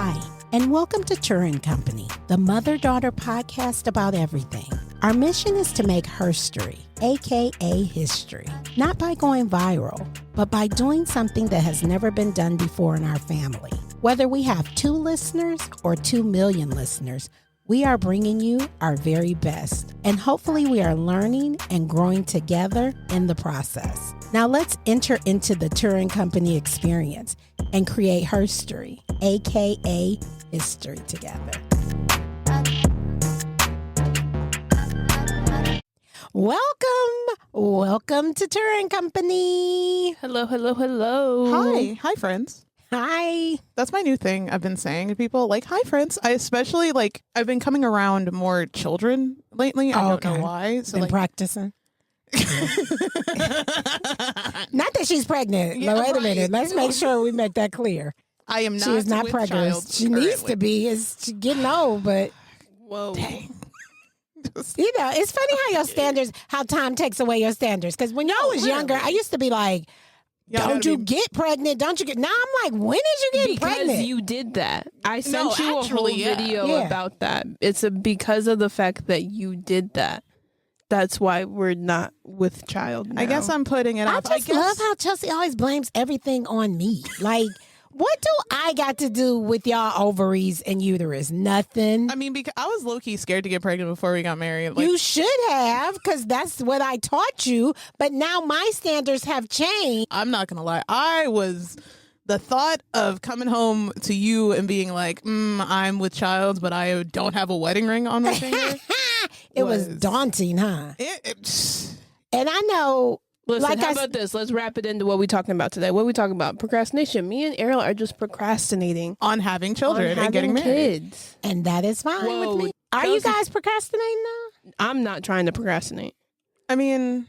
Hi, and welcome to Turra Company, the mother-daughter podcast about everything. Our mission is to make herstory, aka history, not by going viral, but by doing something that has never been done before in our family. Whether we have 2 listeners or 2 million listeners, we are bringing you our very best, and hopefully we are learning and growing together in the process. Now let's enter into the Turra Company experience and create herstory, aka history, together. Welcome to Turra Company. Hello. Hi, friends. Hi. That's my new thing I've been saying to people, like, hi, friends. I especially, I've been coming around more children lately. I don't know why. So, been practicing. Not that she's pregnant. Yeah, wait a minute. Let's make sure we make that clear. I am not. She is not pregnant. She needs to be. She's getting old, but whoa. Dang. It's funny how time takes away your standards. Because when I was younger, I used to be like, don't you get pregnant? Don't you get? Now I'm like, when did you get pregnant? Because you did that. I sent you a whole video Yeah. about that. It's because of the fact that you did that. That's why we're not with child now. I guess I'm putting it off. I love how Chelsea always blames everything on me. Like, what do I got to do with y'all ovaries and uterus? Nothing. I mean, because I was low-key scared to get pregnant before we got married. You should have, because that's what I taught you. But now my standards have changed. I'm not going to lie. The thought of coming home to you and being like, I'm with child, but I don't have a wedding ring on my finger. It was daunting, huh? And I know. Listen, how about this? Let's wrap it into what we're talking about today. What are we talking about? Procrastination. Me and Ariel are just procrastinating on having children and getting married. Kids. And that is fine with me. Are you guys procrastinating now? I'm not trying to procrastinate. I mean,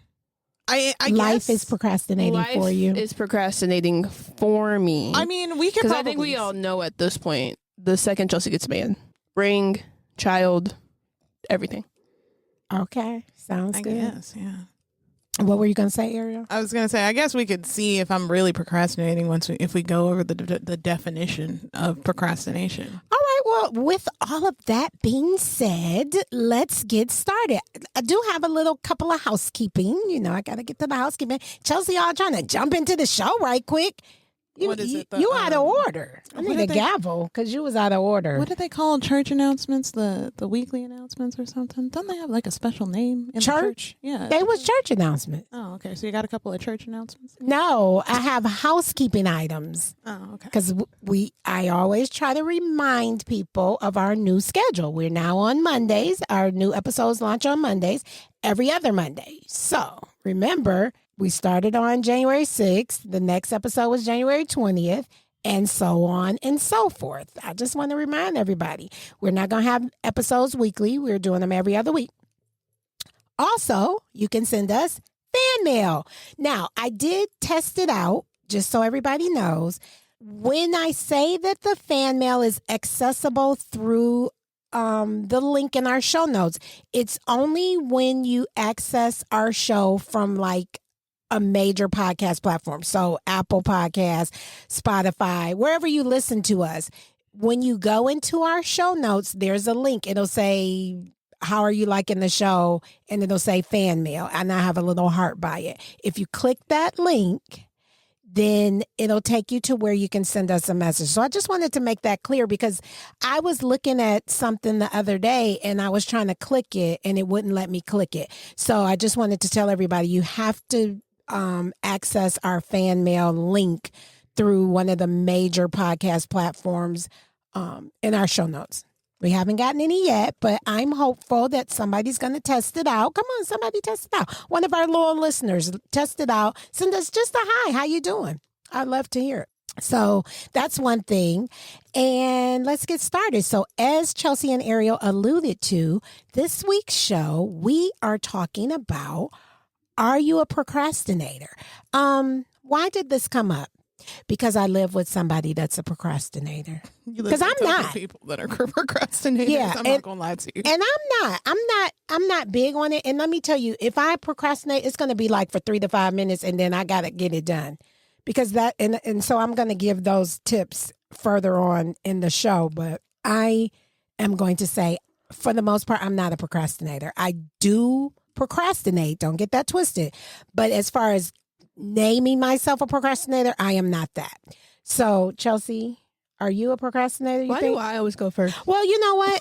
I Life is procrastinating for you. Life is procrastinating for me. I mean, we can probably... Because I think we all know at this point, the second Chelsea gets married, ring, child, everything. Okay. Sounds good. Yes, yeah. What were you going to say, Ariel? I was going to say, I guess we could see if I'm really procrastinating if we go over the definition of procrastination. All right. Well, with all of that being said, let's get started. I do have a couple of housekeeping. I got to get to the housekeeping. Chelsea, y'all trying to jump into the show right quick. What is it? You out of order. I need a gavel because you was out of order. What do they call church announcements? The weekly announcements or something? Don't they have like a special name in church? Yeah. They was church announcements. Oh, okay. So you got a couple of church announcements? No, I have housekeeping items. Oh, okay. Because I always try to remind people of our new schedule. We're now on Mondays. Our new episodes launch on Mondays, every other Monday. So remember, we started on January 6th. The next episode was January 20th, and so on and so forth. I just want to remind everybody, we're not going to have episodes weekly. We're doing them every other week. Also, you can send us fan mail. Now, I did test it out, just so everybody knows. When I say that the fan mail is accessible through the link in our show notes, it's only when you access our show from a major podcast platform. So Apple Podcasts, Spotify, wherever you listen to us. When you go into our show notes, there's a link. It'll say, how are you liking the show? And it'll say fan mail. And I have a little heart by it. If you click that link, then it'll take you to where you can send us a message. So I just wanted to make that clear because I was looking at something the other day and I was trying to click it and it wouldn't let me click it. So I just wanted to tell everybody, you have to access our fan mail link through one of the major podcast platforms in our show notes. We haven't gotten any yet, but I'm hopeful that somebody's going to test it out. Come on, somebody test it out. One of our loyal listeners, test it out. Send us just a hi. How you doing? I'd love to hear it. So that's one thing. And let's get started. So as Chelsea and Ariel alluded to, this week's show, we are talking about, are you a procrastinator? Why did this come up? Because I live with somebody that's a procrastinator. Because I'm not. People that are procrastinators. Yeah, I'm not gonna lie to you. And I'm not big on it. And let me tell you, if I procrastinate, it's gonna be like for 3 to 5 minutes, and then I gotta get it done. Because that and so I'm gonna give those tips further on in the show, but I am going to say, for the most part, I'm not a procrastinator. I do procrastinate. Don't get that twisted. But as far as naming myself a procrastinator, I am not that. So, Chelsea, are you a procrastinator? You Why think? do I always go first? Well, you know what?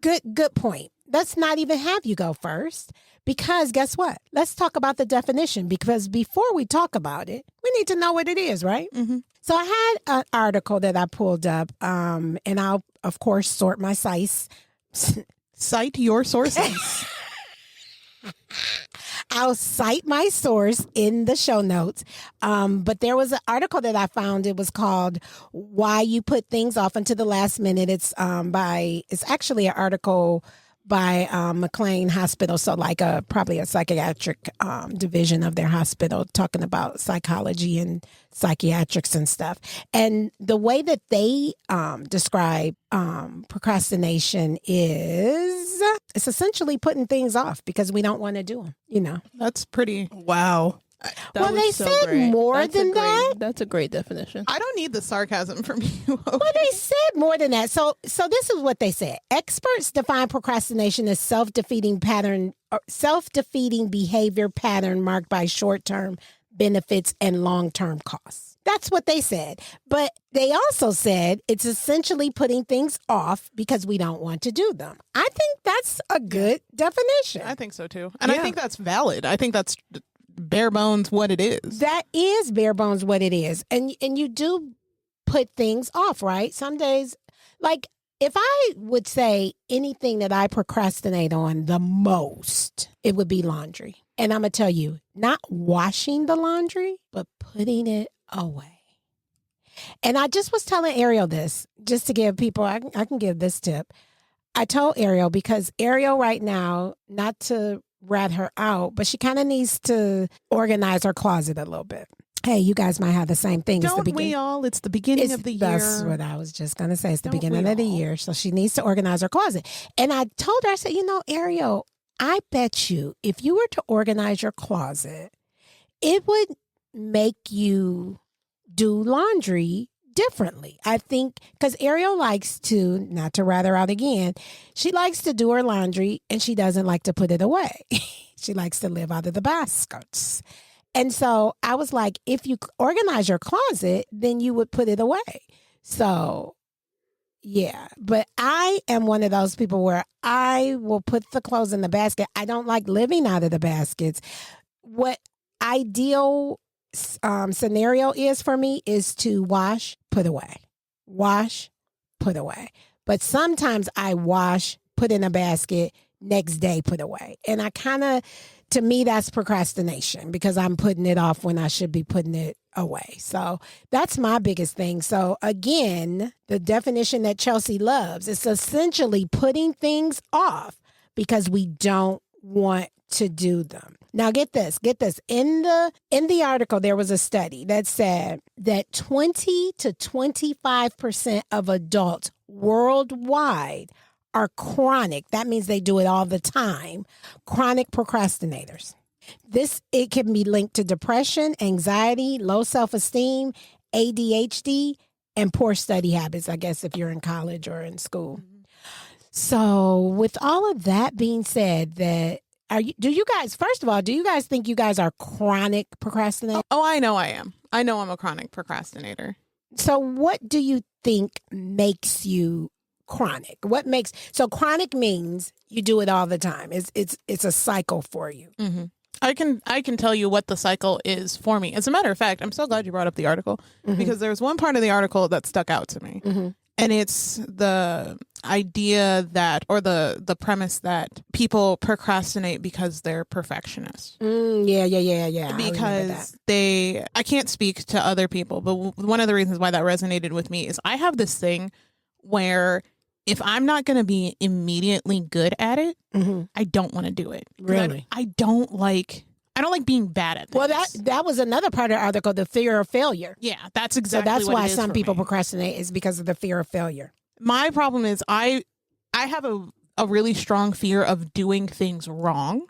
Good point. Let's not even have you go first, because guess what? Let's talk about the definition, because before we talk about it, we need to know what it is, right? Mm-hmm. So I had an article that I pulled up, and I'll, of course, sort my sites. Cite your sources. I'll cite my source in the show notes. But there was an article that I found. It was called "Why You Put Things Off Until the Last Minute." It's actually an article by McLean Hospital. So like probably a psychiatric division of their hospital, talking about psychology and psychiatrics and stuff. And the way that they describe procrastination is it's essentially putting things off because we don't want to do them, you know. That's pretty. Wow. Well, they said more than that. That's a great definition. I don't need the sarcasm from you. Okay. Well, they said more than that. So this is what they said. Experts define procrastination as self-defeating behavior pattern marked by short-term benefits and long-term costs. That's what they said. But they also said it's essentially putting things off because we don't want to do them. I think that's a good definition. I think so too. And I think that's valid. I think that's bare bones what it is. That is bare bones what it is. And you do put things off, right? Some days, like if I would say anything that I procrastinate on the most, it would be laundry. And I'm going to tell you, not washing the laundry, but putting it away. And I just was telling Ariel this, just to give people, I can give this tip. I told Ariel, because Ariel right now, not to rat her out, but she kind of needs to organize her closet a little bit. Hey, you guys might have the same thing. Don't we all? It's the beginning of the year. That's what I was just going to say. It's the beginning of the year. So she needs to organize her closet. And I told her, I said, Ariel, I bet you if you were to organize your closet, it would make you do laundry differently. I think because Ariel likes to, not to rat her out again, she likes to do her laundry and she doesn't like to put it away. She likes to live out of the baskets. And so I was like, if you organize your closet, then you would put it away. So yeah, but I am one of those people where I will put the clothes in the basket. I don't like living out of the baskets. What ideal scenario is for me is to wash, put away, wash, put away. But sometimes I wash, put in a basket, next day put away. And I kind of, to me, that's procrastination because I'm putting it off when I should be putting it away. So that's my biggest thing. So again, the definition that Chelsea loves is essentially putting things off because we don't want to do them. Now get this. In the article, there was a study that said that 20 to 25% of adults worldwide are chronic. That means they do it all the time. Chronic procrastinators. It can be linked to depression, anxiety, low self-esteem, ADHD, and poor study habits, I guess, if you're in college or in school. So with all of that being said, do you guys think you guys are chronic procrastinators? Oh, I know I am. I know I'm a chronic procrastinator. So what do you think makes you chronic? So chronic means you do it all the time. It's a cycle for you. Mm-hmm. I can tell you what the cycle is for me. As a matter of fact, I'm so glad you brought up the article because there's one part of the article that stuck out to me. Mm-hmm. And it's the idea that, or the premise that people procrastinate because they're perfectionists. Yeah. Because I can't speak to other people, but one of the reasons why that resonated with me is I have this thing where if I'm not going to be immediately good at it, I don't want to do it. Really? I don't like being bad at things. Well, that was another part of the article, the fear of failure. Yeah, that's exactly So that's what why it is some for people me. procrastinate is because of the fear of failure. My problem is I have a really strong fear of doing things wrong.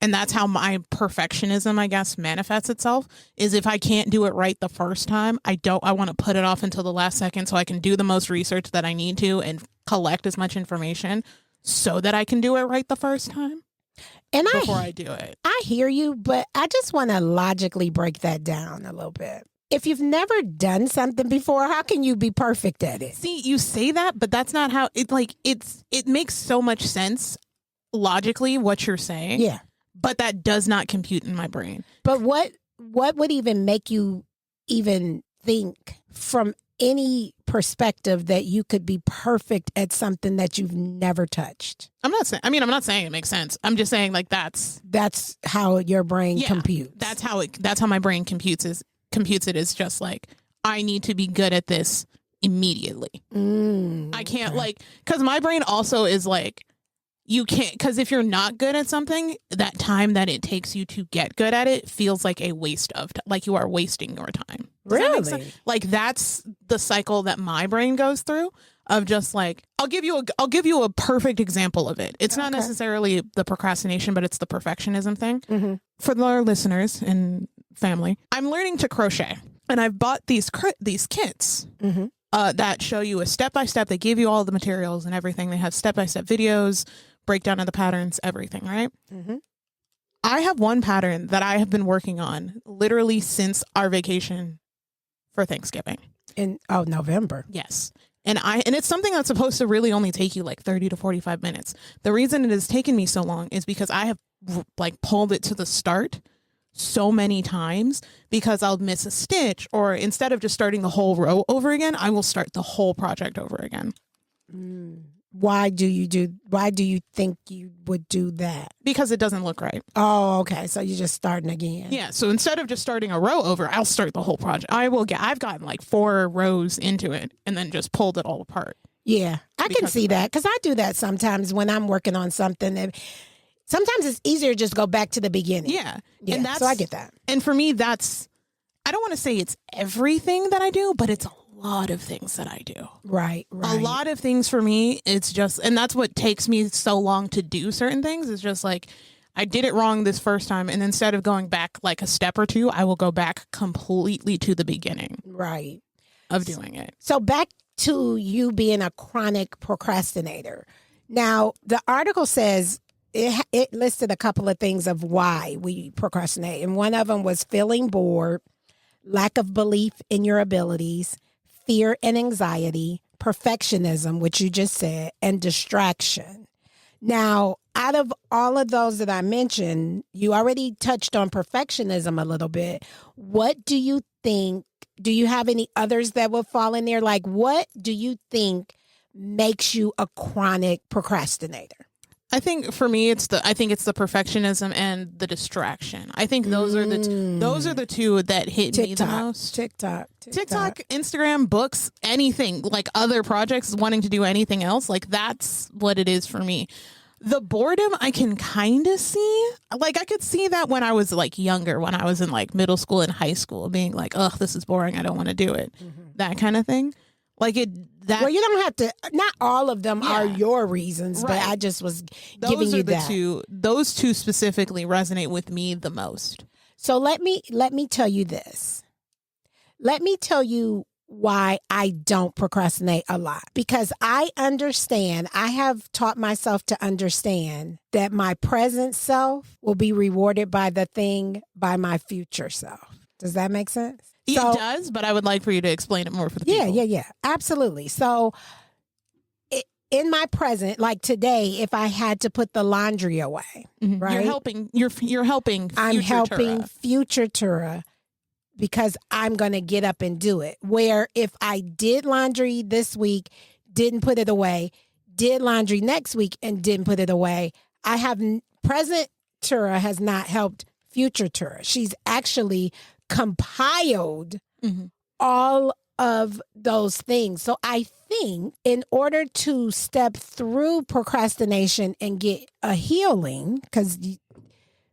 And that's how my perfectionism, I guess, manifests itself, is if I can't do it right the first time, I want to put it off until the last second so I can do the most research that I need to and collect as much information so that I can do it right the first time And before I do it. I hear you, but I just want to logically break that down a little bit. If you've never done something before, how can you be perfect at it? See, you say that, but that's not how it makes so much sense logically what you're saying. Yeah. But that does not compute in my brain. But what would even make you even think from any perspective that you could be perfect at something that you've never touched? I'm not saying it makes sense. I'm just saying like that's how your brain computes. That's how my brain computes it is just like, I need to be good at this immediately. I can't because my brain also is like, you can't, because if you're not good at something, that time that it takes you to get good at it feels like a waste of time, like you are wasting your time. Really? Like that's the cycle that my brain goes through of just like, I'll give you a perfect example of it. It's not necessarily the procrastination, but it's the perfectionism thing. Mm-hmm. For our listeners and family, I'm learning to crochet, and I've bought these kits. Mm-hmm. That show you a step-by-step. They give you all the materials and everything. They have step-by-step videos, breakdown of the patterns, everything, right? Mm-hmm. I have one pattern that I have been working on literally since our vacation for Thanksgiving. In November. Yes. And it's something that's supposed to really only take you like 30 to 45 minutes. The reason it has taken me so long is because I have like pulled it to the start so many times because I'll miss a stitch, or instead of just starting the whole row over again, I will start the whole project over again. Why do you think you would do that? Because it doesn't look right. Oh, okay. So you're just starting again. Yeah. So instead of just starting a row over, I'll start the whole project. I've gotten like 4 rows into it and then just pulled it all apart. Yeah, I can see that because I do that sometimes when I'm working on something. And sometimes it's easier to just go back to the beginning. Yeah. And so I get that. And for me, I don't want to say it's everything that I do, but it's a lot of things that I do. Right. A lot of things for me, it's just, and that's what takes me so long to do certain things. It's just like, I did it wrong this first time, and instead of going back like a step or two, I will go back completely to the beginning. Right. Of doing it. So back to you being a chronic procrastinator. Now, the article says it listed a couple of things of why we procrastinate. And one of them was feeling bored, lack of belief in your abilities, fear and anxiety, perfectionism, which you just said, and distraction. Now, out of all of those that I mentioned, you already touched on perfectionism a little bit. What do you think? Do you have any others that will fall in there? Like, what do you think makes you a chronic procrastinator? I think for me, it's the perfectionism and the distraction. I think those are the two that hit me the most. TikTok, Instagram, books, anything like other projects, wanting to do anything else. Like that's what it is for me. The boredom I can kind of see. Like I could see that when I was like younger, when I was in like middle school and high school, being like, "Ugh, this is boring. I don't want to do it." Mm-hmm. That kind of thing. Like well, you don't have to. Not all of them are your reasons, right. But I just was giving you that. Those two specifically resonate with me the most. So let me tell you this. Let me tell you why I don't procrastinate a lot. Because I understand. I have taught myself to understand that my present self will be rewarded by my future self. Does that make sense? It does, but I would like for you to explain it more for the people. Yeah, absolutely. So in my present, like today, if I had to put the laundry away, right? You're helping. I'm helping future Turra because I'm going to get up and do it. Where if I did laundry this week, didn't put it away, did laundry next week and didn't put it away, present Turra has not helped future Turra. She's actually compiled all of those things. So I think in order to step through procrastination and get a healing, because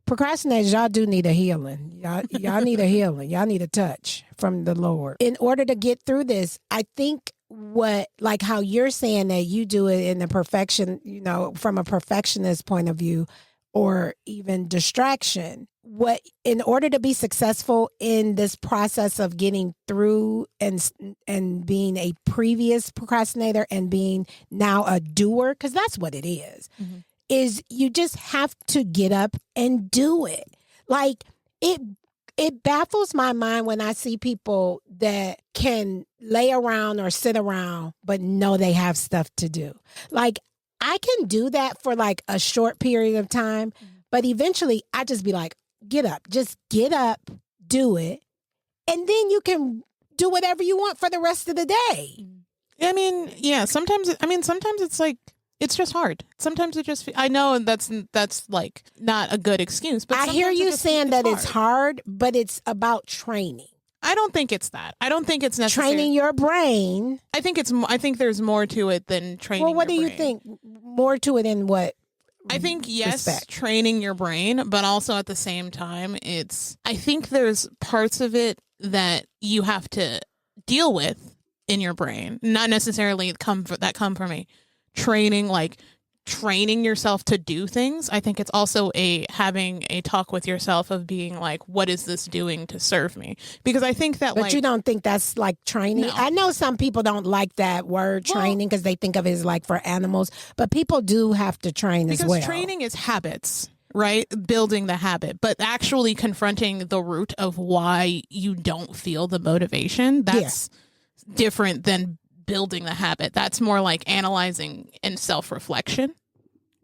procrastinators, y'all do need a healing. Y'all need a healing. Y'all need a touch from the Lord. In order to get through this, I think like how you're saying that you do it in the perfection, from a perfectionist point of view, or even distraction. What in order to be successful in this process of getting through and being a previous procrastinator and being now a doer, because that's what it is you just have to get up and do it. Like it baffles my mind when I see people that can lay around or sit around but know they have stuff to do. Like I can do that for like a short period of time, but eventually I just be like, get up, just get up, do it. And then you can do whatever you want for the rest of the day. I mean, yeah, sometimes it's like, it's just hard. Sometimes it just, I know that's like not a good excuse, but I hear you saying that it's hard, but it's about training. I don't think it's that. I don't think it's necessary. Training your brain. I think there's more to it than training Well, what your do you brain. think? More to it in what? I think, yes, respect? training your brain, but also at the same time, I think there's parts of it that you have to deal with in your brain, not necessarily come from a training yourself to do things. I think it's also having a talk with yourself of being like, what is this doing to serve me? Because I think that, But you don't think that's like training? No. I know some people don't like that word training because they think of it as like for animals, but people do have to train as well. Because training is habits, right? Building the habit, but actually confronting the root of why you don't feel the motivation, that's different than building the habit. That's more like analyzing and self-reflection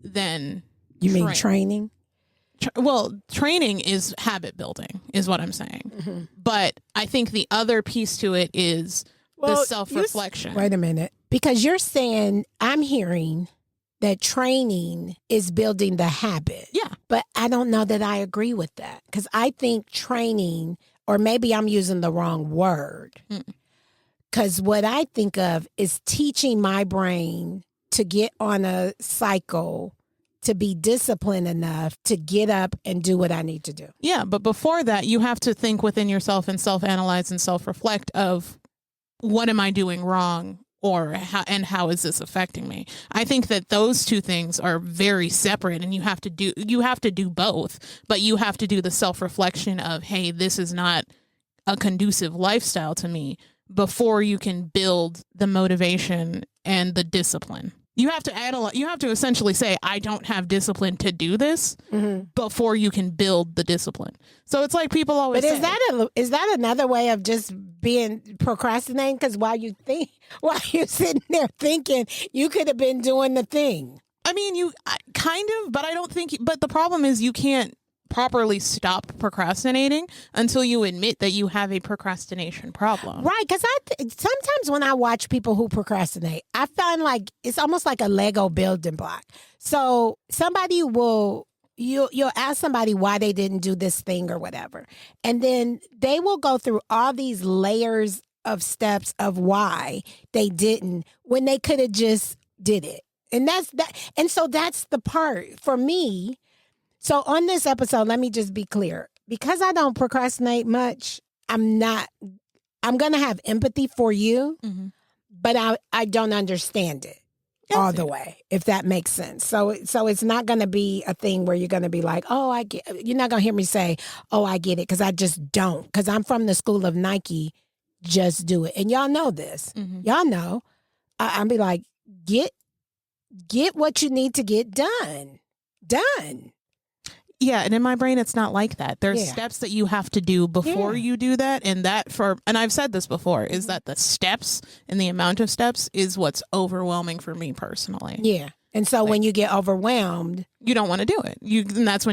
than you mean training? Training is habit building is what I'm saying. Mm-hmm. But I think the other piece to it is the self-reflection. Wait a minute. Because you're saying, I'm hearing that training is building the habit. Yeah. But I don't know that I agree with that. Because I think training, or maybe I'm using the wrong word. Because what I think of is teaching my brain to get on a cycle, to be disciplined enough to get up and do what I need to do. Yeah, but before that, you have to think within yourself and self-analyze and self-reflect of what am I doing wrong, or how is this affecting me? I think that those two things are very separate, and you have to do both, but you have to do the self-reflection of, hey, this is not a conducive lifestyle to me, before you can build the motivation and the discipline. You have to analyze. You have to essentially say, I don't have discipline to do this, before you can build the discipline. So it's like people always say. But is that another way of just being procrastinating? Because while you're sitting there thinking, you could have been doing the thing. I mean, kind of, but I don't think. But the problem is, you can't properly stop procrastinating until you admit that you have a procrastination problem. Right, because sometimes when I watch people who procrastinate, I find like it's almost like a Lego building block. So somebody you'll ask somebody why they didn't do this thing or whatever, and then they will go through all these layers of steps of why they didn't when they could have just did it. And that's that. And so that's the part for me. So on this episode, let me just be clear. Because I don't procrastinate much, I'm going to have empathy for you, but I don't understand it all the way, if that makes sense. So it's not going to be a thing where you're going to be like, oh, I get, you're not going to hear me say, oh, I get it, because I just don't. Because I'm from the school of Nike, just do it. And y'all know this. Y'all know. I'll be like, get what you need to get done. Done. Yeah, and in my brain, it's not like that. There's steps that you have to do before you do that, and I've said this before, is that the steps and the amount of steps is what's overwhelming for me personally. Yeah, and so when you get overwhelmed, you don't want to do it. And that's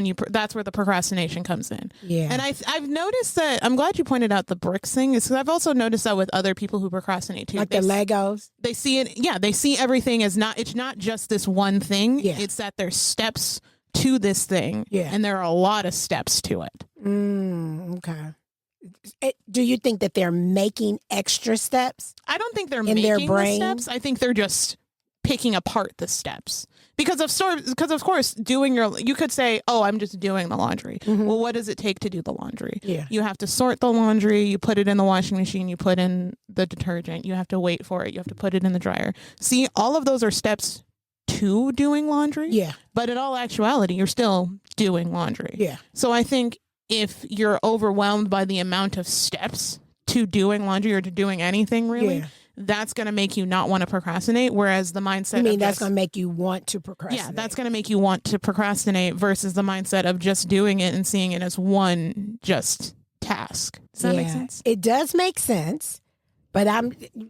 where the procrastination comes in. Yeah, and I've noticed that. I'm glad you pointed out the bricks thing. Is because I've also noticed that with other people who procrastinate too. Like the Legos, they see it. Yeah, they see everything as not. It's not just this one thing. Yeah. It's that there's steps to this thing, and there are a lot of steps to it. Okay. Do you think that they're making extra steps? I don't think they're in making their brain? the steps. I think they're just picking apart the steps. Because of course, you could say, oh, I'm just doing the laundry. Well, what does it take to do the laundry? Yeah. You have to sort the laundry, you put it in the washing machine, you put in the detergent, you have to wait for it, you have to put it in the dryer. See, all of those are steps to doing laundry. Yeah. But in all actuality, you're still doing laundry. Yeah. So I think if you're overwhelmed by the amount of steps to doing laundry or to doing anything really, Yeah. that's going to make you not want to procrastinate. Whereas the mindset I mean, of that's just- going to make you want to procrastinate. yeah, that's going to make you want to procrastinate versus the mindset of just doing it and seeing it as one just task. Does that make sense? It does make sense. But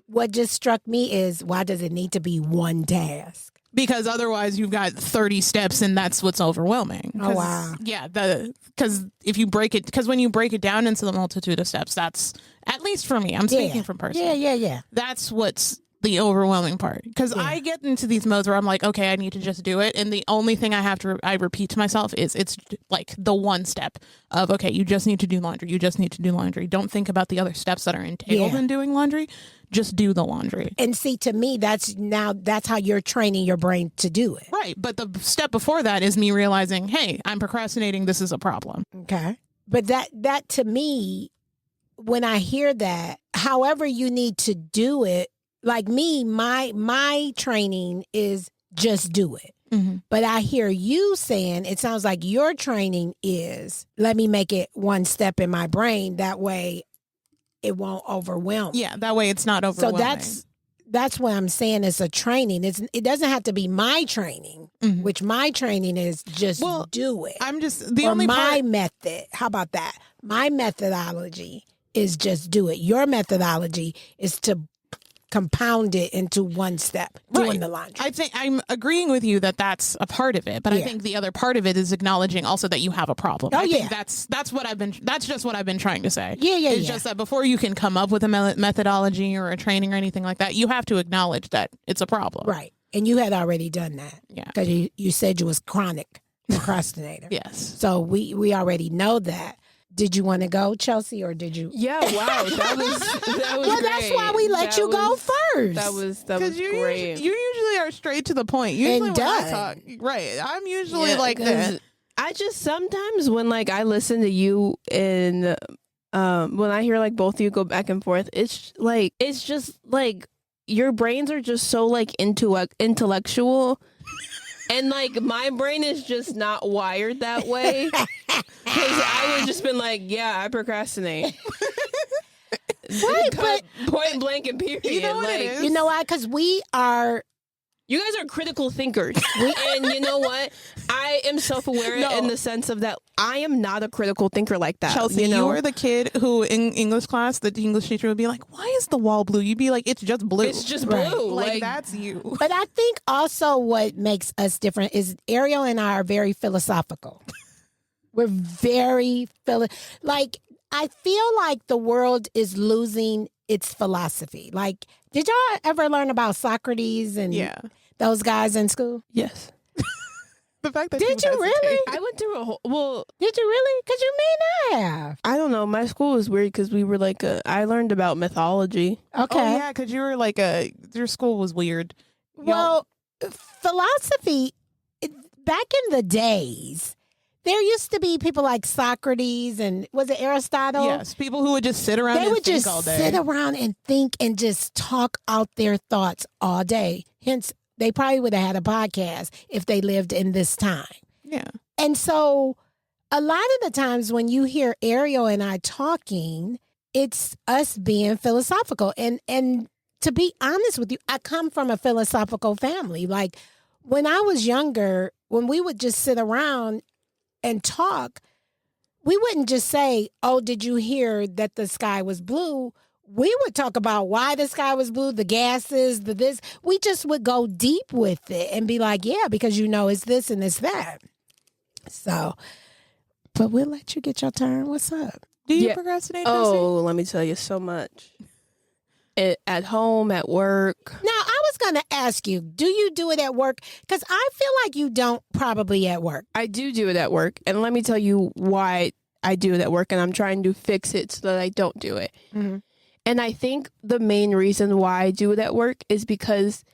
what just struck me is, why does it need to be one task? Because otherwise you've got 30 steps and that's what's overwhelming. Oh, wow. Yeah, because when you break it down into the multitude of steps, that's, at least for me, I'm speaking from personal. Yeah. That's what's the overwhelming part. Because I get into these modes where I'm like, okay, I need to just do it. And the only thing I repeat to myself is it's like the one step of, okay, you just need to do laundry. You just need to do laundry. Don't think about the other steps that are entailed in doing laundry. Just do the laundry. And see, to me, that's how you're training your brain to do it. Right. But the step before that is me realizing, hey, I'm procrastinating. This is a problem. Okay. But that to me, when I hear that, however you need to do it, like me, my training is just do it. Mm-hmm. But I hear you saying, it sounds like your training is, let me make it one step in my brain. That way it won't overwhelm. Yeah, that way it's not overwhelming. So that's what I'm saying is a training. It doesn't have to be my training, which my training is just do it. I'm just my method. How about that? My methodology is just do it. Your methodology is to compound it into one step, doing the laundry. I think I'm agreeing with you that that's a part of it, but I think the other part of it is acknowledging also that you have a problem. I think that's just what I've been trying to say. It's just that before you can come up with a methodology or a training or anything like that, you have to acknowledge that it's a problem. Right. And you had already done that. Yeah. Because you said you was chronic procrastinator. Yes. So we already know that. Did you want to go, Chelsea, or did you? Yeah, wow, that was well, great. that's why we let you go first. That was great. You usually are straight to the point. Usually And when I done. talk, right? I'm usually like that. I just sometimes when like I listen to you and when I hear like both of you go back and forth, it's just like your brains are just so like intellectual. And, like, my brain is just not wired that way. Because I would just been like, yeah, I procrastinate. Right, but point blank and period. You know what it is? you know why? Because we are. You guys are critical thinkers. And you know what? I am self-aware in the sense of that I am not a critical thinker like that. Chelsea, you were the kid who in English class, the English teacher would be like, why is the wall blue? You'd be like, it's just blue. It's just Right. blue. Like, that's you. But I think also what makes us different is Ariel and I are very philosophical. We're very like, I feel like the world is losing its philosophy. Like, did y'all ever learn about Socrates and those guys in school? Yes. The fact that Did you really? I went through a whole, Did you really? Because you may not have. I don't know. My school was weird because we were like, I learned about mythology. Okay. Oh, yeah, because you were like your school was weird. Well, philosophy, back in the days, there used to be people like Socrates and was it Aristotle? Yes, people who would just sit around They and would think just all day. sit around and think and just talk out their thoughts all day. Hence, they probably would have had a podcast if they lived in this time. Yeah. And so a lot of the times when you hear Ariel and I talking, it's us being philosophical. And to be honest with you, I come from a philosophical family. Like when I was younger, when we would just sit around and talk, we wouldn't just say, oh, did you hear that the sky was blue? We would talk about why the sky was blue, the gases, the this. We just would go deep with it and be like, yeah, because it's this and it's that. So, but we'll let you get your turn. What's up? Do you procrastinate? Oh, let me tell you so much. At home, at work. Now, I was going to ask you, do you do it at work? Because I feel like you don't probably at work. I do it at work. And let me tell you why I do it at work. And I'm trying to fix it so that I don't do it. Mm-hmm. And I think the main reason why I do it at work is because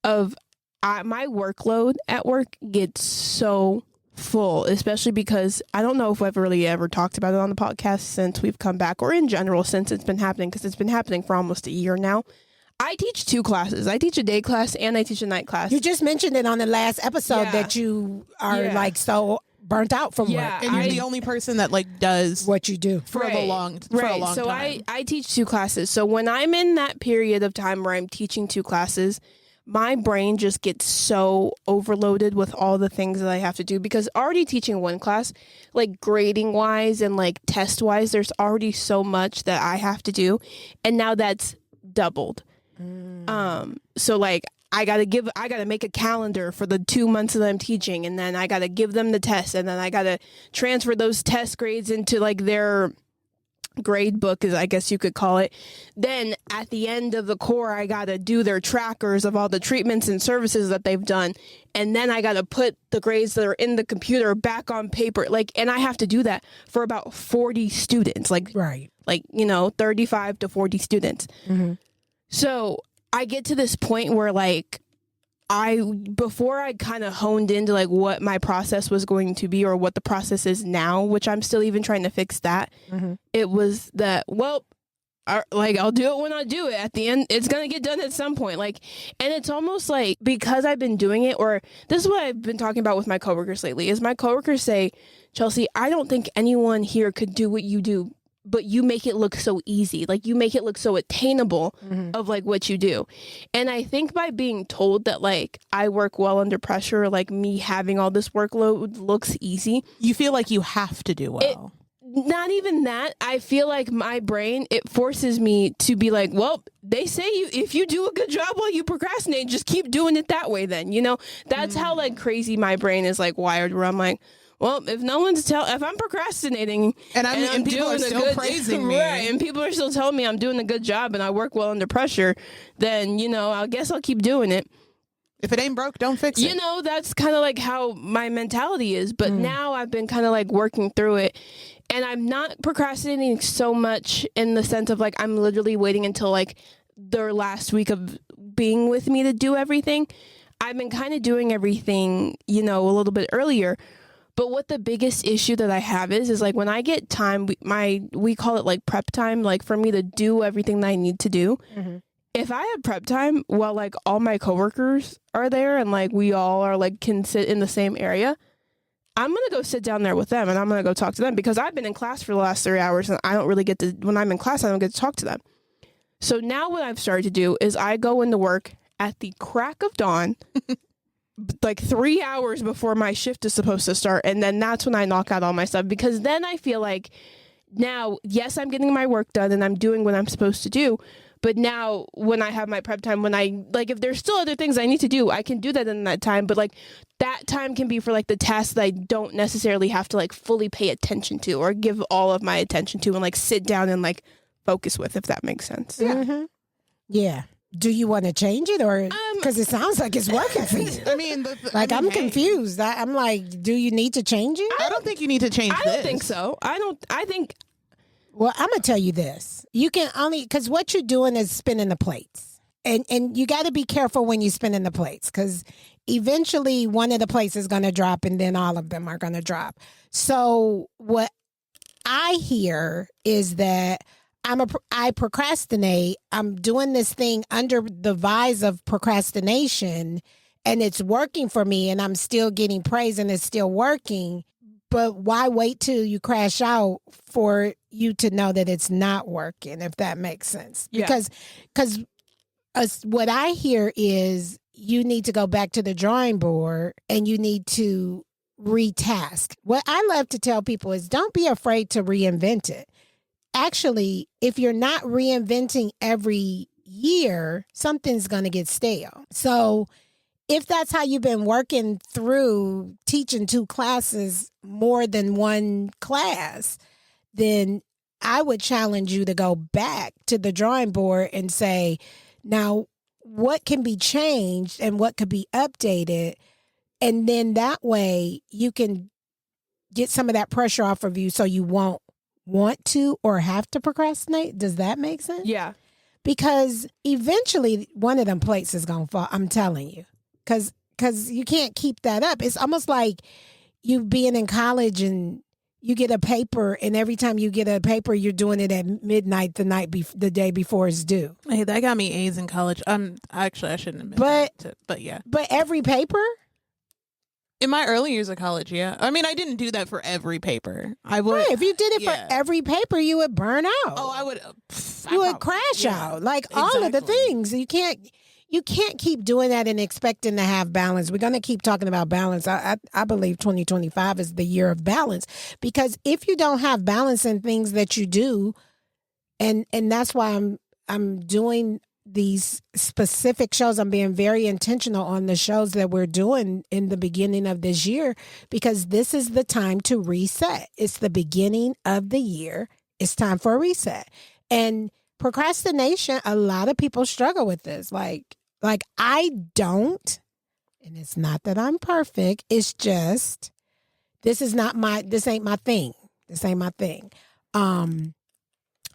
of my workload at work gets so full, especially because I don't know if I've really ever talked about it on the podcast since we've come back or in general since it's been happening, because it's been happening for almost a year now. I teach 2 classes. I teach a day class and I teach a night class. You just mentioned it on the last episode that you are like so burnt out from work. And you're the only person that like does what you do for a long time. So I teach 2 classes. So when I'm in that period of time where I'm teaching 2 classes, my brain just gets so overloaded with all the things that I have to do, because already teaching 1 class, like grading wise and like test wise, there's already so much that I have to do. And now that's doubled. So like I gotta make a calendar for the 2 months that I'm teaching, and then I gotta give them the test, and then I gotta transfer those test grades into like their grade book, as I guess you could call it. Then at the end of the core, I gotta do their trackers of all the treatments and services that they've done, and then I gotta put the grades that are in the computer back on paper. Like, and I have to do that for about 40 students, like 35 to 40 students. So I get to this point where like before I kind of honed into like what my process was going to be, or what the process is now, which I'm still even trying to fix that. It was that, well, like I'll do it when I do it. At the end, it's going to get done at some point. Like, and it's almost like, because I've been doing it, or this is what I've been talking about with my coworkers lately, is my coworkers say, Chelsea, I don't think anyone here could do what you do, but you make it look so easy. Like, you make it look so attainable of like what you do. And I think by being told that like I work well under pressure, like me having all this workload looks easy. You feel like you have to do well. Not even that. I feel like my brain, it forces me to be like, well, they say if you do a good job while you procrastinate, just keep doing it that way then. You know, that's how like crazy my brain is like wired, where I'm like, well, if I'm procrastinating and people are still praising me, right, and people are still telling me I'm doing a good job and I work well under pressure, then, you know, I guess I'll keep doing it. If it ain't broke, don't fix it. You know, that's kind of like how my mentality is. But now I've been kind of like working through it, and I'm not procrastinating so much in the sense of like I'm literally waiting until like their last week of being with me to do everything. I've been kind of doing everything, you know, a little bit earlier. But what the biggest issue that I have is like when I get time, we call it like prep time, like for me to do everything that I need to do. If I have prep time while like all my coworkers are there and like we all are like can sit in the same area, I'm going to go sit down there with them and I'm going to go talk to them, because I've been in class for the last 3 hours and I don't really get to, when I'm in class, I don't get to talk to them. So now what I've started to do is I go into work at the crack of dawn, like 3 hours before my shift is supposed to start. And then that's when I knock out all my stuff, because then I feel like now, yes, I'm getting my work done and I'm doing what I'm supposed to do. But now when I have my prep time, when I like, if there's still other things I need to do, I can do that in that time. But like that time can be for like the tasks that I don't necessarily have to like fully pay attention to or give all of my attention to and like sit down and like focus with, if that makes sense. Yeah. Do you want to change it, or because it sounds like it's working for you? I mean, I'm confused. I'm like, do you need to change it? I don't think you need to change I don't think so. I think. Well, I'm gonna tell you this: you can only, because what you're doing is spinning the plates, and you got to be careful when you're spinning the plates, because eventually one of the plates is gonna drop, and then all of them are gonna drop. So what I hear is that I procrastinate. I'm doing this thing under the vise of procrastination, and it's working for me, and I'm still getting praise, and it's still working. But why wait till you crash out for you to know that it's not working, if that makes sense? Because what I hear is you need to go back to the drawing board and you need to retask. What I love to tell people is don't be afraid to reinvent it. Actually, if you're not reinventing every year, something's going to get stale. So if that's how you've been working through teaching 2 classes more than one class, then I would challenge you to go back to the drawing board and say, now, what can be changed and what could be updated? And then that way you can get some of that pressure off of you so you won't want to or have to procrastinate. Does that make sense? Yeah. Because eventually one of them plates is going to fall. I'm telling you. Because you can't keep that up. It's almost like you being in college and you get a paper, and every time you get a paper, you're doing it at midnight the day before it's due. Hey, that got me A's in college. Actually, I shouldn't admit but yeah. But every paper? In my early years of college, yeah. I mean, I didn't do that for every paper. I would. Right, if you did it for every paper, you would burn out. Oh, I would. You would crash out. Like all of the things. You can't keep doing that and expecting to have balance. We're going to keep talking about balance. I believe 2025 is the year of balance, because if you don't have balance in things that you do, and that's why I'm doing these specific shows. I'm being very intentional on the shows that we're doing in the beginning of this year, because this is the time to reset. It's the beginning of the year. It's time for a reset. And procrastination, a lot of people struggle with this. Like I don't, and it's not that I'm perfect. It's just, this ain't my thing. This ain't my thing. I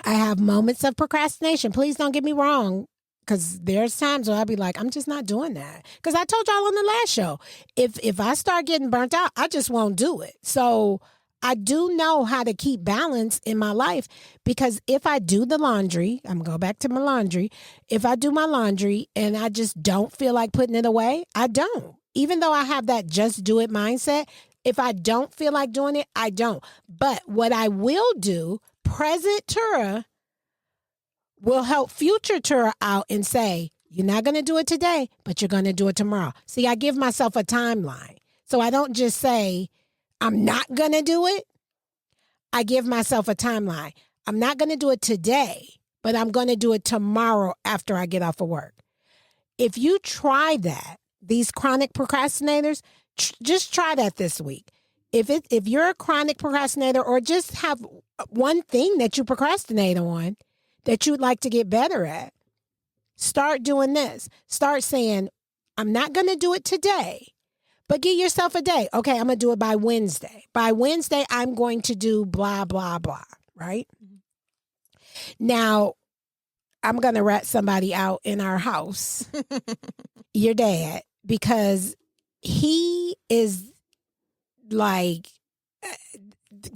have moments of procrastination. Please don't get me wrong, because there's times where I'll be like, I'm just not doing that. Because I told y'all on the last show, if I start getting burnt out, I just won't do it. So I do know how to keep balance in my life, because if I do the laundry, I'm going to go back to my laundry. If I do my laundry and I just don't feel like putting it away, I don't. Even though I have that just do it mindset, if I don't feel like doing it, I don't. But what I will do, present Turra will help future Turra out and say, you're not going to do it today, but you're going to do it tomorrow. See, I give myself a timeline. So I don't just say, I'm not going to do it. I give myself a timeline. I'm not going to do it today, but I'm going to do it tomorrow after I get off of work. If you try that, these chronic procrastinators, just try that this week. If you're a chronic procrastinator, or just have one thing that you procrastinate on that you'd like to get better at, start doing this. Start saying, I'm not going to do it today, but give yourself a day. Okay, I'm going to do it by Wednesday. By Wednesday, I'm going to do blah, blah, blah, right? Mm-hmm. Now, I'm going to rat somebody out in our house, your dad, because he is like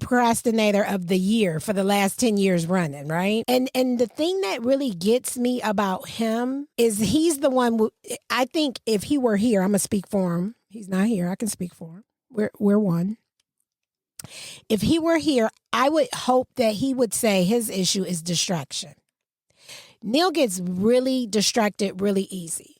procrastinator of the year for the last 10 years running, right? And the thing that really gets me about him is he's the one, I think if he were here, I'm going to speak for him. He's not here. I can speak for him. We're one. If he were here, I would hope that he would say his issue is distraction. Neil gets really distracted really easy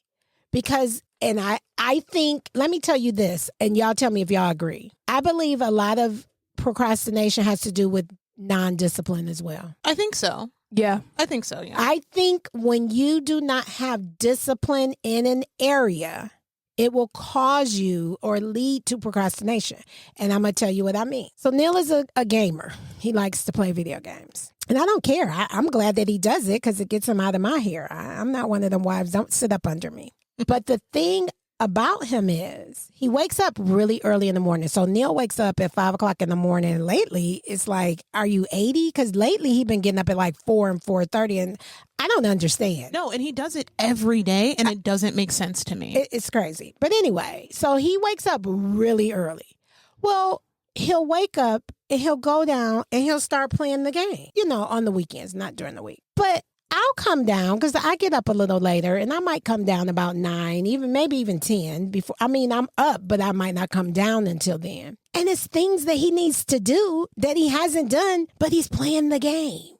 because, and I think, let me tell you this, and y'all tell me if y'all agree. I believe a lot of procrastination has to do with non-discipline as well. I think so. Yeah. I think so, yeah. I think when you do not have discipline in an area, it will cause you or lead to procrastination. And I'm going to tell you what I mean. So Neil is a gamer. He likes to play video games. And I don't care. I'm glad that he does it because it gets him out of my hair. I'm not one of them wives. Don't sit up under me. But the thing about him is he wakes up really early in the morning. So Neil wakes up at 5 o'clock in the morning. Lately, it's like, are you 80? Because lately he's been getting up at like 4 and 4:30, and I don't understand. No, and he does it every day, and it doesn't make sense to me. It's crazy. But anyway, so he wakes up really early. Well, he'll wake up and he'll go down and he'll start playing the game, on the weekends, not during the week. But I'll come down because I get up a little later, and I might come down about 9, maybe even 10 before. I mean, I'm up, but I might not come down until then. And it's things that he needs to do that he hasn't done, but he's playing the game.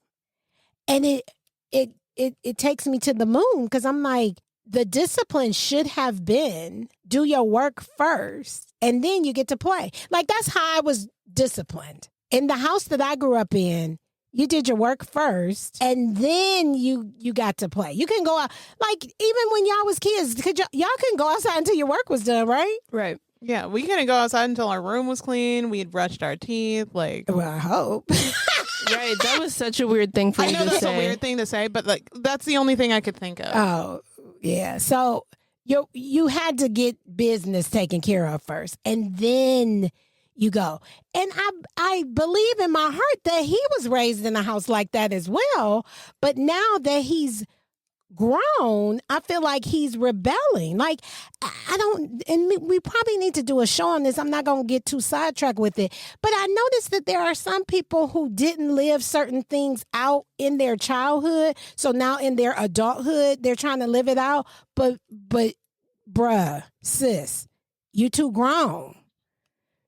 And it takes me to the moon because I'm like, the discipline should have been do your work first and then you get to play. Like, that's how I was disciplined. In the house that I grew up in, you did your work first, and then you got to play. You can go out, like, even when y'all was kids, y'all couldn't go outside until your work was done, right? Right. Yeah, we couldn't go outside until our room was clean. We had brushed our teeth, like. Well, I hope. Right, that was such a weird thing for you to say. I know that's a weird thing to say, but like that's the only thing I could think of. Oh, yeah. So you had to get business taken care of first, and then you go. And I believe in my heart that he was raised in a house like that as well. But now that he's grown, I feel like he's rebelling. Like, I don't, and we probably need to do a show on this. I'm not going to get too sidetracked with it. But I noticed that there are some people who didn't live certain things out in their childhood. So now in their adulthood, they're trying to live it out. But bruh, sis, you too grown.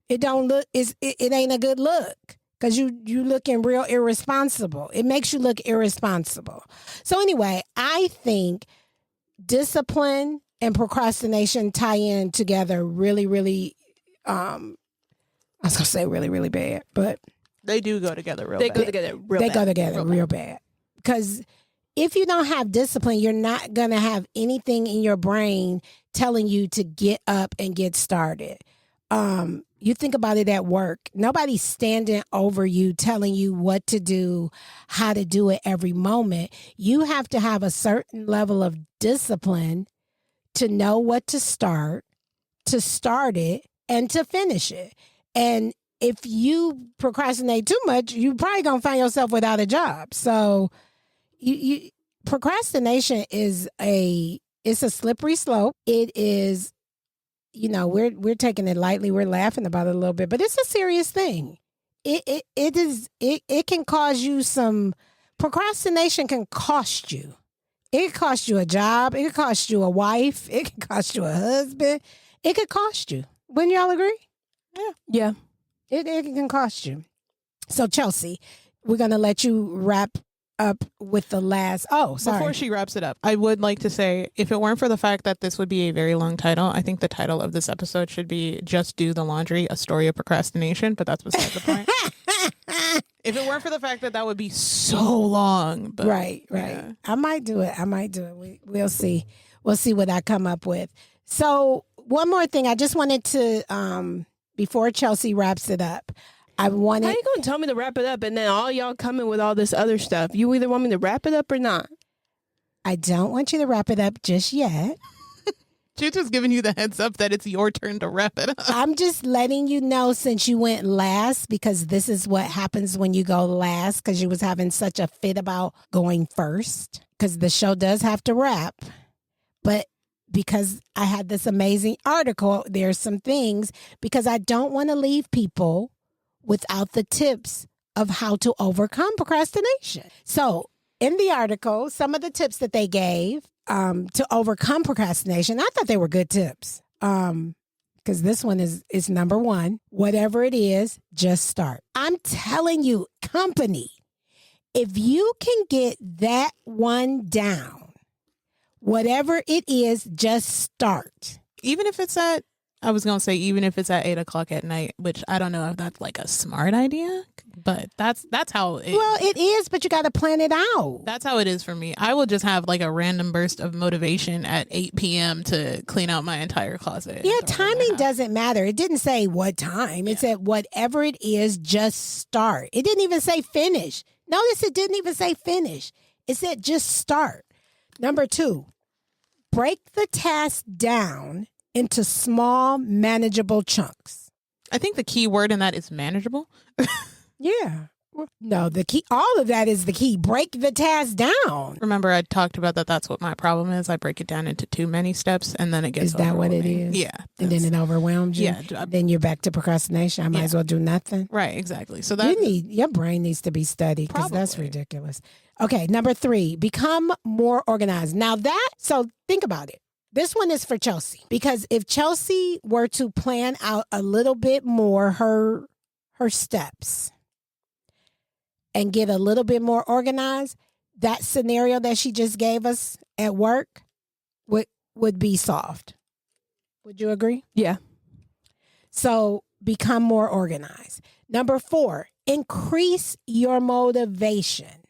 It don't look, it ain't a good look. Because you looking real irresponsible. It makes you look irresponsible. So anyway, I think discipline and procrastination tie in together really, really, I was going to say really, really bad, but They do go together real They bad. go together real they bad. go together real bad. Because if you don't have discipline, you're not going to have anything in your brain telling you to get up and get started. You think about it at work. Nobody's standing over you telling you what to do, how to do it every moment. You have to have a certain level of discipline to know what to start it, and to finish it. And if you procrastinate too much, you're probably going to find yourself without a job. So you procrastination is it's a slippery slope. It is, we're taking it lightly. We're laughing about it a little bit, but it's a serious thing. It can cause you procrastination can cost you. It could cost you a job. It could cost you a wife. It could cost you a husband. It could cost you. Wouldn't y'all agree? Yeah. It can cost you. So Chelsea, we're going to let you wrap up with the last. Oh, sorry. Before she wraps it up, I would like to say, if it weren't for the fact that this would be a very long title, I think the title of this episode should be Just Do the Laundry, A Story of Procrastination, but that's beside the point. If it weren't for the fact that would be so long. But, right. yeah. I might do it. We'll see. We'll see what I come up with. So one more thing. I just wanted to, before Chelsea wraps it up, I wanted. How you gonna tell me to wrap it up and then all y'all coming with all this other stuff? You either want me to wrap it up or not. I don't want you to wrap it up just yet. She's just giving you the heads up that it's your turn to wrap it up. I'm just letting you know since you went last, because this is what happens when you go last, because you was having such a fit about going first, because the show does have to wrap. But because I had this amazing article, there's some things, because I don't want to leave people without the tips of how to overcome procrastination. So in the article, some of the tips that they gave to overcome procrastination, I thought they were good tips. Because this one is number one. Whatever it is, just start. I'm telling you, company, if you can get that one down, whatever it is, just start. Even if it's at 8 o'clock at night, which I don't know if that's like a smart idea, but that's how it. Well, it is, but you got to plan it out. That's how it is for me. I will just have like a random burst of motivation at 8 p.m. to clean out my entire closet. Yeah, timing doesn't matter. It didn't say what time. It said whatever it is, just start. It didn't even say finish. Notice it didn't even say finish. It said just start. Number 2, break the task down into small, manageable chunks. I think the key word in that is manageable. Yeah. No, the key, all of that is the key. Break the task down. Remember, I talked about that. That's what my problem is. I break it down into too many steps, and then it gets. Is that what it overwhelming. is? Yeah, And then it overwhelms you. Yeah. Then you're back to procrastination. I might as well do nothing. Right, exactly. So that Your brain needs to be studied, because that's Probably. ridiculous. Okay, number 3, become more organized. Now so think about it. This one is for Chelsea, because if Chelsea were to plan out a little bit more her steps and get a little bit more organized, that scenario that she just gave us at work would be solved. Would you agree? Yeah. So become more organized. Number 4, increase your motivation.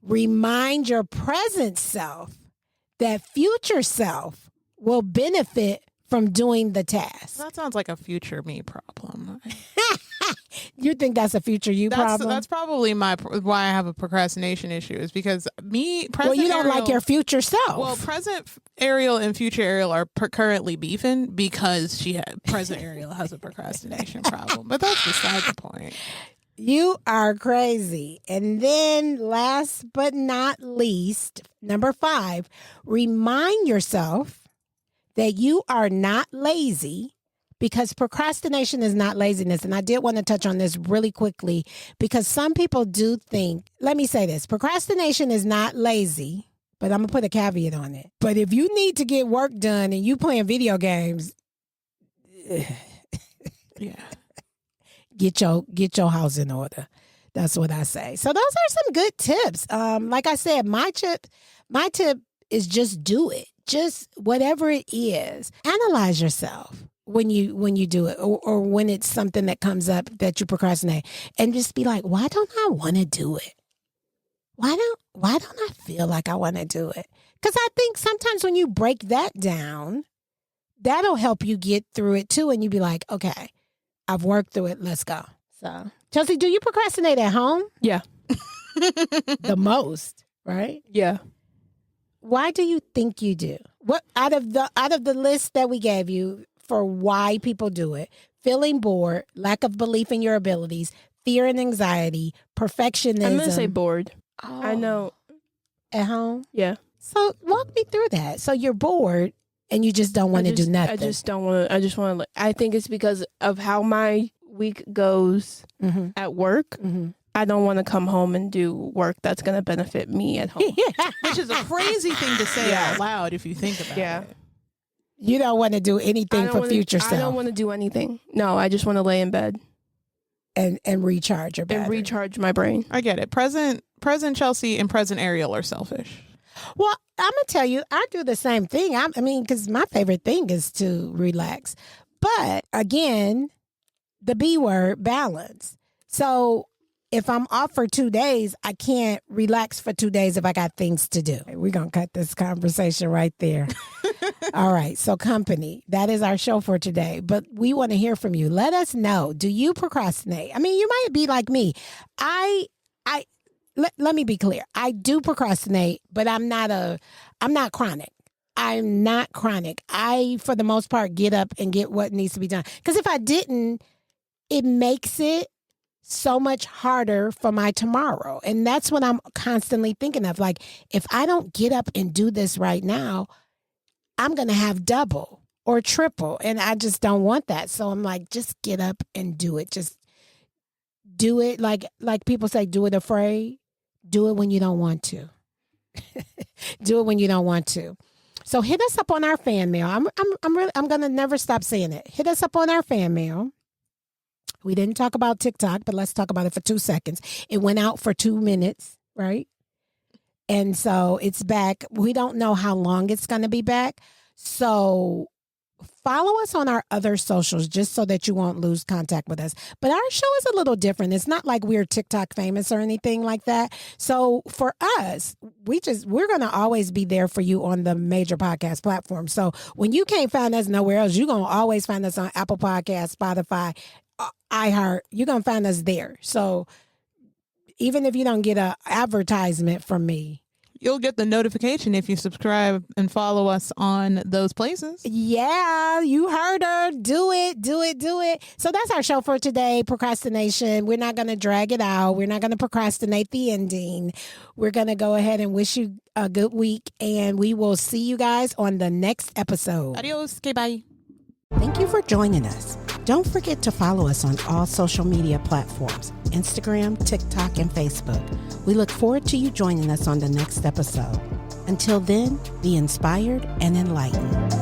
Remind your present self that future self will benefit from doing the task. that sounds like a future me problem. You think that's a future you problem? That's probably why I have a procrastination issue, is because well, you don't like your future self. Well, present Ariel and future Ariel are currently beefing because present Ariel has a procrastination problem. But that's beside the point. You are crazy. And then last but not least, number 5, remind yourself that you are not lazy, because procrastination is not laziness. And I did want to touch on this really quickly, because some people do think, let me say this, procrastination is not lazy, but I'm going to put a caveat on it. But if you need to get work done and you playing video games, Yeah. get your house in order. That's what I say. So those are some good tips. Like I said, my tip is just do it. Just whatever it is, analyze yourself when you do it, or when it's something that comes up that you procrastinate, and just be like, why don't I want to do it? Why don't I feel like I want to do it? Because I think sometimes when you break that down, that'll help you get through it too, and you be like, okay, I've worked through it. Let's go. So, Chelsea, do you procrastinate at home? Yeah. The most, right? Yeah. Why do you think you do? What out of the list that we gave you for why people do it? Feeling bored, lack of belief in your abilities, fear and anxiety, perfectionism. I'm gonna say bored. Oh, I know. At home? Yeah. So walk me through that. So you're bored and you just don't want to do nothing. I just don't want to. I just want to. I think it's because of how my week goes at work. Mm-hmm. I don't want to come home and do work that's going to benefit me at home. Which is a crazy thing to say out loud if you think about it. You don't want to do anything for future self. I don't want to do anything. No, I just want to lay in bed and recharge your battery. and recharge my brain. I get it. Present Chelsea and present Ariel are selfish. Well, I'm going to tell you, I do the same thing. I mean, because my favorite thing is to relax. But again, the B word, balance. So if I'm off for 2 days, I can't relax for 2 days if I got things to do. We're going to cut this conversation right there. All right. So company, that is our show for today. But we want to hear from you. Let us know. Do you procrastinate? I mean, you might be like me. Let me be clear. I do procrastinate, but I'm not chronic. I'm not chronic. I, for the most part, get up and get what needs to be done. Because if I didn't, it makes it so much harder for my tomorrow. And that's what I'm constantly thinking of. Like, if I don't get up and do this right now, I'm going to have double or triple. And I just don't want that. So I'm like, just get up and do it. Just do it. Like people say, do it afraid. Do it when you don't want to. Do it when you don't want to. So hit us up on our fan mail. I'm going to never stop saying it. Hit us up on our fan mail. We didn't talk about TikTok, but let's talk about it for 2 seconds. It went out for 2 minutes, right? And so it's back. We don't know how long it's going to be back. So follow us on our other socials just so that you won't lose contact with us. But our show is a little different. It's not like we're TikTok famous or anything like that. So for us, we're going to always be there for you on the major podcast platforms. So when you can't find us nowhere else, you're going to always find us on Apple Podcasts, Spotify, iHeart. You're going to find us there. So even if you don't get an advertisement from me, you'll get the notification if you subscribe and follow us on those places. Yeah, you heard her. Do it, do it, do it. So that's our show for today, procrastination. We're not going to drag it out. We're not going to procrastinate the ending. We're going to go ahead and wish you a good week, and we will see you guys on the next episode. Adios. Okay, bye. Thank you for joining us. Don't forget to follow us on all social media platforms, Instagram, TikTok, and Facebook. We look forward to you joining us on the next episode. Until then, be inspired and enlightened.